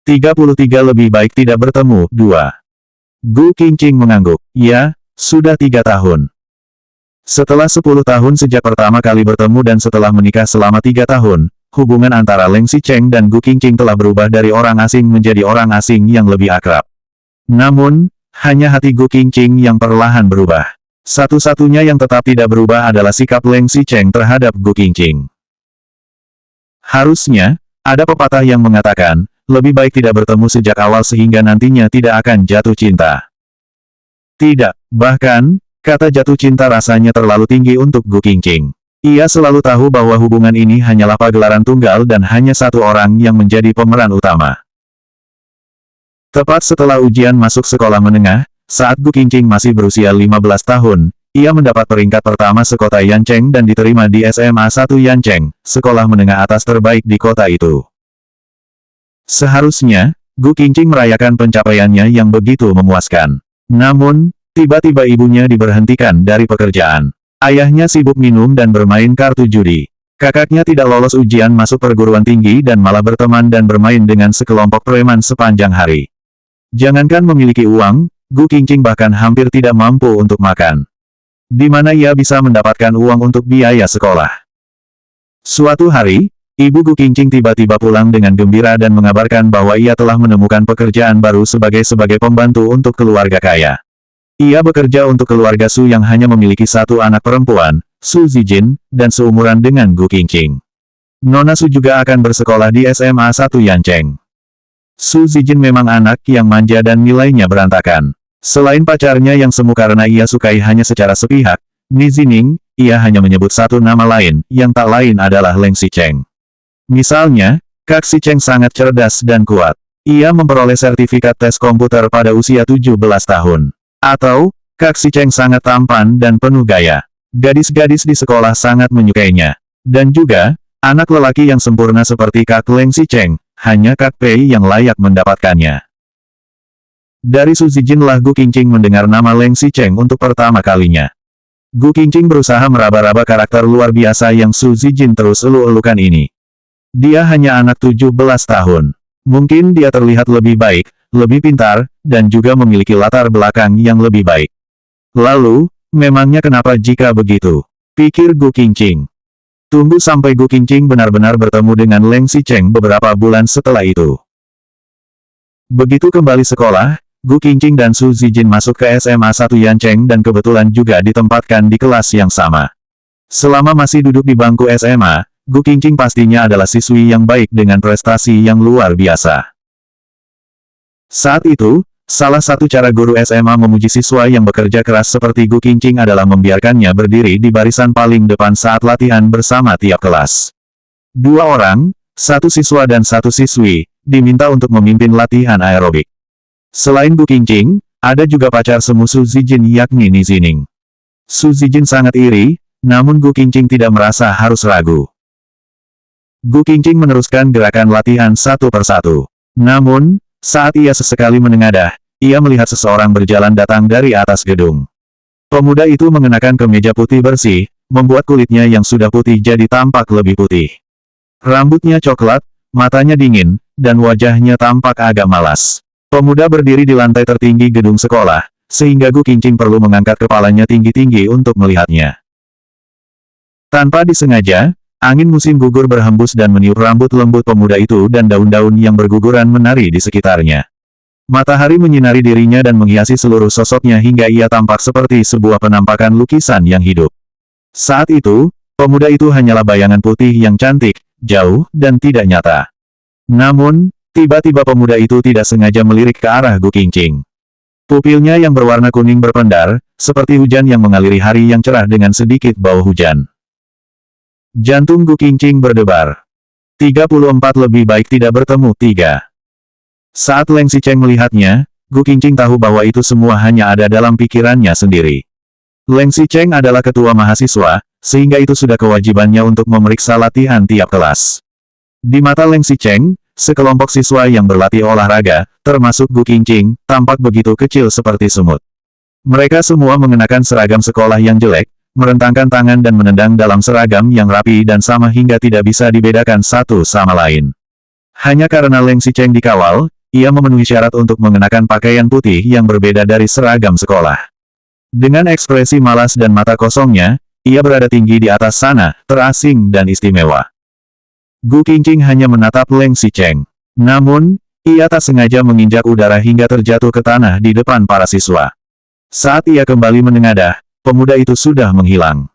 33 lebih baik tidak bertemu. 2. Gu Qingqing mengangguk. Ya, sudah 3 tahun. Setelah 10 tahun sejak pertama kali bertemu dan setelah menikah selama 3 tahun, hubungan antara Leng Xicheng dan Gu Qingqing telah berubah dari orang asing menjadi orang asing yang lebih akrab. Namun, hanya hati Gu Qingqing yang perlahan berubah. Satu-satunya yang tetap tidak berubah adalah sikap Leng Xicheng terhadap Gu Qingqing. Harusnya, ada pepatah yang mengatakan, lebih baik tidak bertemu sejak awal sehingga nantinya tidak akan jatuh cinta. Tidak, bahkan, kata jatuh cinta rasanya terlalu tinggi untuk Gu Qingqing. Ia selalu tahu bahwa hubungan ini hanyalah pagelaran tunggal dan hanya satu orang yang menjadi pemeran utama. Tepat setelah ujian masuk sekolah menengah, saat Gu Qingqing masih berusia 15 tahun, ia mendapat peringkat pertama sekota Yancheng dan diterima di SMA 1 Yancheng, sekolah menengah atas terbaik di kota itu. Seharusnya, Gu Qingqing merayakan pencapaiannya yang begitu memuaskan. Namun, tiba-tiba ibunya diberhentikan dari pekerjaan. Ayahnya sibuk minum dan bermain kartu judi. Kakaknya tidak lolos ujian masuk perguruan tinggi dan malah berteman dan bermain dengan sekelompok preman sepanjang hari. Jangankan memiliki uang, Gu Qingqing bahkan hampir tidak mampu untuk makan. Di mana ia bisa mendapatkan uang untuk biaya sekolah? Suatu hari, Ibu Gu Qingqing tiba-tiba pulang dengan gembira dan mengabarkan bahwa ia telah menemukan pekerjaan baru sebagai pembantu untuk keluarga kaya. Ia bekerja untuk keluarga Su yang hanya memiliki satu anak perempuan, Su Zijin, dan seumuran dengan Gu Qingqing. Nona Su juga akan bersekolah di SMA 1 Yancheng. Su Zijin memang anak yang manja dan nilainya berantakan. Selain pacarnya yang semu karena ia sukai hanya secara sepihak, Ni Zining, ia hanya menyebut satu nama lain, yang tak lain adalah Leng Xicheng. Misalnya, Kak Xicheng sangat cerdas dan kuat. Ia memperoleh sertifikat tes komputer pada usia 17 tahun. Atau, Kak Xicheng sangat tampan dan penuh gaya. Gadis-gadis di sekolah sangat menyukainya. Dan juga, anak lelaki yang sempurna seperti Kak Leng Xicheng, hanya Kak Pei yang layak mendapatkannya. Dari Su Zijinlah Gu Qingqing mendengar nama Leng Xicheng untuk pertama kalinya. Gu Qingqing berusaha meraba-raba karakter luar biasa yang Su Zijin terus elu-elukan ini. Dia hanya anak 17 tahun. Mungkin dia terlihat lebih baik, lebih pintar, dan juga memiliki latar belakang yang lebih baik. Lalu, memangnya kenapa jika begitu? Pikir Gu Qingqing. Tunggu sampai Gu Qingqing benar-benar bertemu dengan Leng Xicheng beberapa bulan setelah itu. Begitu kembali sekolah, Gu Qingqing dan Su Zijin masuk ke SMA 1 Yancheng dan kebetulan juga ditempatkan di kelas yang sama. Selama masih duduk di bangku SMA, Gu Qingqing pastinya adalah siswi yang baik dengan prestasi yang luar biasa. Saat itu, salah satu cara guru SMA memuji siswa yang bekerja keras seperti Gu Qingqing adalah membiarkannya berdiri di barisan paling depan saat latihan bersama tiap kelas. 2 orang, 1 siswa dan 1 siswi, diminta untuk memimpin latihan aerobik. Selain Gu Qingqing, ada juga pacar semu Su Zijin yakni Ni Zining. Su Zijin sangat iri, namun Gu Qingqing tidak merasa harus ragu. Gu Qingqing meneruskan gerakan latihan satu persatu. Namun, saat ia sesekali menengadah, ia melihat seseorang berjalan datang dari atas gedung. Pemuda itu mengenakan kemeja putih bersih, membuat kulitnya yang sudah putih jadi tampak lebih putih. Rambutnya coklat, matanya dingin, dan wajahnya tampak agak malas. Pemuda berdiri di lantai tertinggi gedung sekolah, sehingga Gu Qingqing perlu mengangkat kepalanya tinggi-tinggi untuk melihatnya. Tanpa disengaja, angin musim gugur berhembus dan meniup rambut lembut pemuda itu dan daun-daun yang berguguran menari di sekitarnya. Matahari menyinari dirinya dan menghiasi seluruh sosoknya hingga ia tampak seperti sebuah penampakan lukisan yang hidup. Saat itu, pemuda itu hanyalah bayangan putih yang cantik, jauh, dan tidak nyata. Namun, tiba-tiba pemuda itu tidak sengaja melirik ke arah Gu Qingqing. Pupilnya yang berwarna kuning berpendar, seperti hujan yang mengaliri hari yang cerah dengan sedikit bau hujan. Jantung Gu Qingqing berdebar. 34 lebih baik tidak bertemu. 3. Saat Leng Xicheng melihatnya, Gu Qingqing tahu bahwa itu semua hanya ada dalam pikirannya sendiri. Leng Xicheng adalah ketua mahasiswa, sehingga itu sudah kewajibannya untuk memeriksa latihan tiap kelas. Di mata Leng Xicheng, sekelompok siswa yang berlatih olahraga, termasuk Gu Qingqing, tampak begitu kecil seperti semut. Mereka semua mengenakan seragam sekolah yang jelek, merentangkan tangan dan menendang dalam seragam yang rapi dan sama hingga tidak bisa dibedakan satu sama lain. Hanya karena Leng Xicheng dikawal, ia memenuhi syarat untuk mengenakan pakaian putih yang berbeda dari seragam sekolah. Dengan ekspresi malas dan mata kosongnya, ia berada tinggi di atas sana, terasing dan istimewa. Gu Qingqing hanya menatap Leng Xicheng. Namun, ia tak sengaja menginjak udara hingga terjatuh ke tanah di depan para siswa. Saat ia kembali menengadah, pemuda itu sudah menghilang.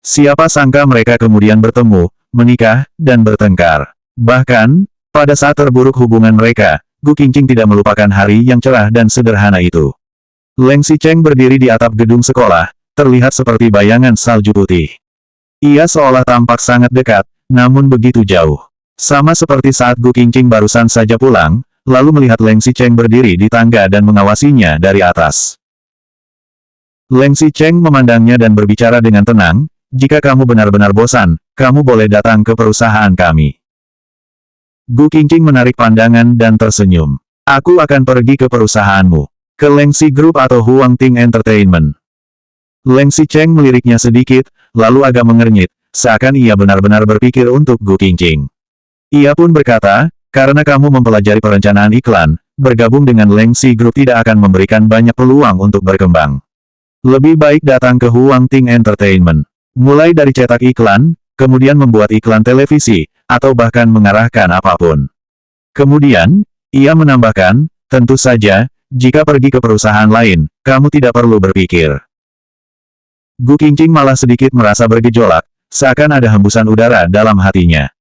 Siapa sangka mereka kemudian bertemu, menikah, dan bertengkar. Bahkan, pada saat terburuk hubungan mereka, Gu Qingqing tidak melupakan hari yang cerah dan sederhana itu. Leng Xicheng berdiri di atap gedung sekolah, terlihat seperti bayangan salju putih. Ia seolah tampak sangat dekat, namun begitu jauh. Sama seperti saat Gu Qingqing barusan saja pulang, lalu melihat Leng Xicheng berdiri di tangga dan mengawasinya dari atas. Leng Xicheng memandangnya dan berbicara dengan tenang, "Jika kamu benar-benar bosan, kamu boleh datang ke perusahaan kami." Gu Qingqing menarik pandangan dan tersenyum. "Aku akan pergi ke perusahaanmu. Ke Lengxi Group atau Huangting Entertainment." Leng Xicheng meliriknya sedikit, lalu agak mengernyit, seakan ia benar-benar berpikir untuk Gu Qingqing. Ia pun berkata, "Karena kamu mempelajari perencanaan iklan, bergabung dengan Lengxi Group tidak akan memberikan banyak peluang untuk berkembang. Lebih baik datang ke Huangting Entertainment. Mulai dari cetak iklan, kemudian membuat iklan televisi, atau bahkan mengarahkan apapun." Kemudian, ia menambahkan, "Tentu saja, jika pergi ke perusahaan lain, kamu tidak perlu berpikir." Gu Qingqing malah sedikit merasa bergejolak, seakan ada hembusan udara dalam hatinya.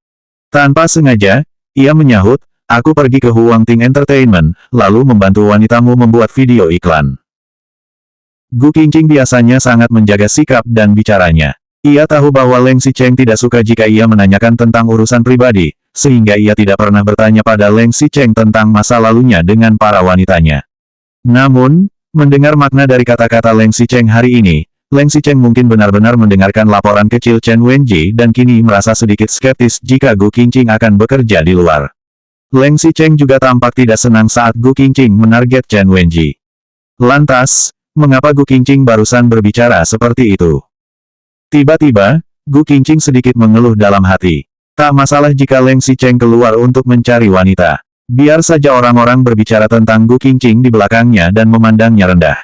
Tanpa sengaja, ia menyahut, "Aku pergi ke Huangting Entertainment, lalu membantu wanitamu membuat video iklan." Gu Qingqing biasanya sangat menjaga sikap dan bicaranya. Ia tahu bahwa Leng Xicheng tidak suka jika ia menanyakan tentang urusan pribadi, sehingga ia tidak pernah bertanya pada Leng Xicheng tentang masa lalunya dengan para wanitanya. Namun, mendengar makna dari kata-kata Leng Xicheng hari ini, Leng Xicheng mungkin benar-benar mendengarkan laporan kecil Chen Wenji dan kini merasa sedikit skeptis jika Gu Qingqing akan bekerja di luar. Leng Xicheng juga tampak tidak senang saat Gu Qingqing menarget Chen Wenji. Lantas, mengapa Gu Qingqing barusan berbicara seperti itu? Tiba-tiba, Gu Qingqing sedikit mengeluh dalam hati. Tak masalah jika Leng Xicheng keluar untuk mencari wanita. Biar saja orang-orang berbicara tentang Gu Qingqing di belakangnya dan memandangnya rendah.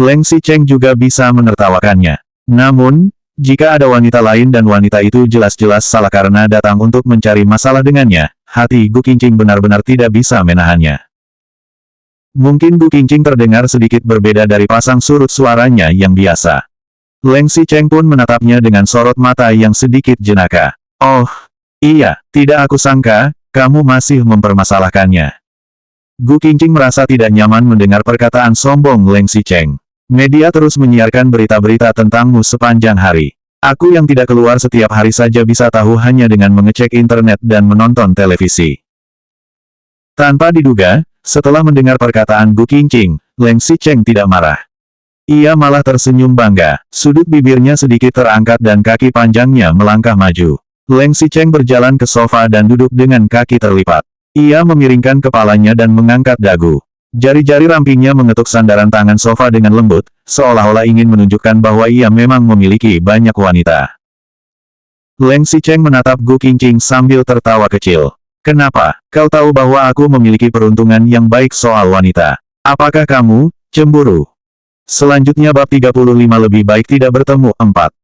Leng Xicheng juga bisa menertawakannya. Namun, jika ada wanita lain dan wanita itu jelas-jelas salah karena datang untuk mencari masalah dengannya, hati Gu Qingqing benar-benar tidak bisa menahannya. Mungkin Gu Qingqing terdengar sedikit berbeda dari pasang surut suaranya yang biasa. Leng Xicheng pun menatapnya dengan sorot mata yang sedikit jenaka. "Oh, iya, tidak aku sangka, kamu masih mempermasalahkannya." Gu Qingqing merasa tidak nyaman mendengar perkataan sombong Leng Xicheng. "Media terus menyiarkan berita-berita tentangmu sepanjang hari. Aku yang tidak keluar setiap hari saja bisa tahu hanya dengan mengecek internet dan menonton televisi." Tanpa diduga, setelah mendengar perkataan Gu Qingqing, Leng Xicheng tidak marah. Ia malah tersenyum bangga, sudut bibirnya sedikit terangkat dan kaki panjangnya melangkah maju. Leng Xicheng berjalan ke sofa dan duduk dengan kaki terlipat. Ia memiringkan kepalanya dan mengangkat dagu. Jari-jari rampingnya mengetuk sandaran tangan sofa dengan lembut, seolah-olah ingin menunjukkan bahwa ia memang memiliki banyak wanita. Leng Xicheng menatap Gu Qingqing sambil tertawa kecil. "Kenapa? Kau tahu bahwa aku memiliki peruntungan yang baik soal wanita. Apakah kamu cemburu?" Selanjutnya bab 35 lebih baik tidak bertemu 4.